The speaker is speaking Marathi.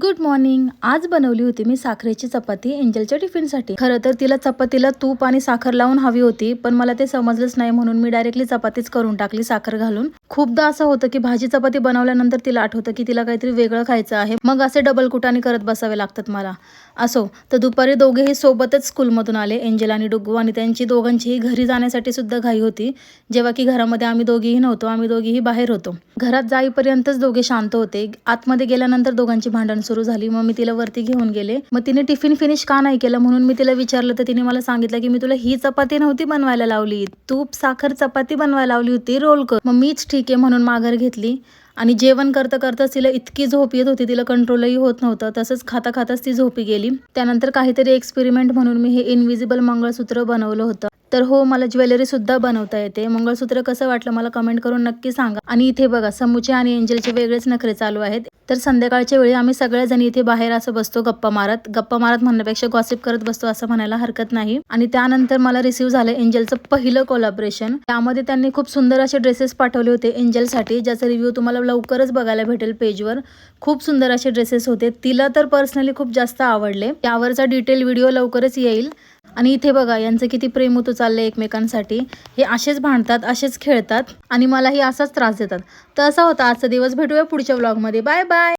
Good morning. आज बनवली होती मी साखरेची चपाती एंजलच्या टिफिनसाठी। खरं तर तिला चपातीला तूप आणि साखर लावून हवी होती, पण मला ते समजलंच नाही म्हणून मी डायरेक्टली चपातीच करून टाकली साखर घालून। खूपदा असं होतं की भाजी चपाती बनवल्यानंतर तिला आठवतं की तिला काहीतरी वेगळं खायचं आहे, मग असे डबल कुटाने करत बसावे लागतात मला। असो, तर दुपारी दोघेही सोबतच स्कूलमधून आले, एंजल आणि डुग्गू, आणि त्यांची दोघांचीही घरी जाण्यासाठी सुद्धा घाई होती, जेव्हा की घरामध्ये आम्ही दोघेही नव्हतो, आम्ही दोघेही बाहेर होतो। घरात जाईपर्यंतच दोघे शांत होते। आतमध्ये गेल्यानंतर दोघांची भांडण सुरू झाली। मग मी तिला वरती घेऊन गेले। मग तिने टिफिन फिनिश का नाही केलं म्हणून मी तिला विचारलं, तर तिने मला सांगितलं की मी तुला ही चपाती नव्हती बनवायला लावली, तूप साखर चपाती बनवायला लावली होती, रोल कर। मग मीच ठीक आहे म्हणून माघार घेतली आणि जेवण करता करताच तिला इतकी झोप येत होती, तिला कंट्रोलही होत नव्हतं। तसंच खाता खाताच ती झोपी गेली। त्यानंतर काहीतरी एक्सपेरिमेंट म्हणून मी हे इनविजिबल मंगळसूत्र बनवलं होतं। तर हो, मला ज्वेलरी सुद्धा बनवता येते। मंगळसूत्र कसं वाटलं मला कमेंट करून नक्की सांगा। आणि इथे बघा, समूचे आणि एंजलचे वेगळेच नखरे चालू आहेत। तर संध्याकाळच्या वेळी आम्ही सगळेजण इथे बाहेर असं बसतो गप्पा मारत म्हणण्यापेक्षा गॉसिप करत बसतो असं म्हणायला हरकत नाही। आणि त्यानंतर मला रिसीव झालं एंजलचं पहिलं कोलॅबोरेशन। त्यामध्ये त्यांनी खूप सुंदर असे ड्रेसेस पाठवले होते एंजलसाठी, ज्याचा रिव्ह्यू तुम्हाला लवकरच बघायला भेटेल पेजवर। खूप सुंदर असे ड्रेसेस होते, तिला तर पर्सनली खूप जास्त आवडले। त्यावरचा डिटेल व्हिडिओ लवकरच येईल। आणि इथे बघा, यांचं किती प्रेम होतं चाललंय एकमेकांसाठी। हे असेच भांडतात, असेच खेळतात आणि मलाही असाच त्रास देतात। तर असा होता आजचा दिवस। भेटूया पुढच्या व्लॉगमध्ये। Bye bye.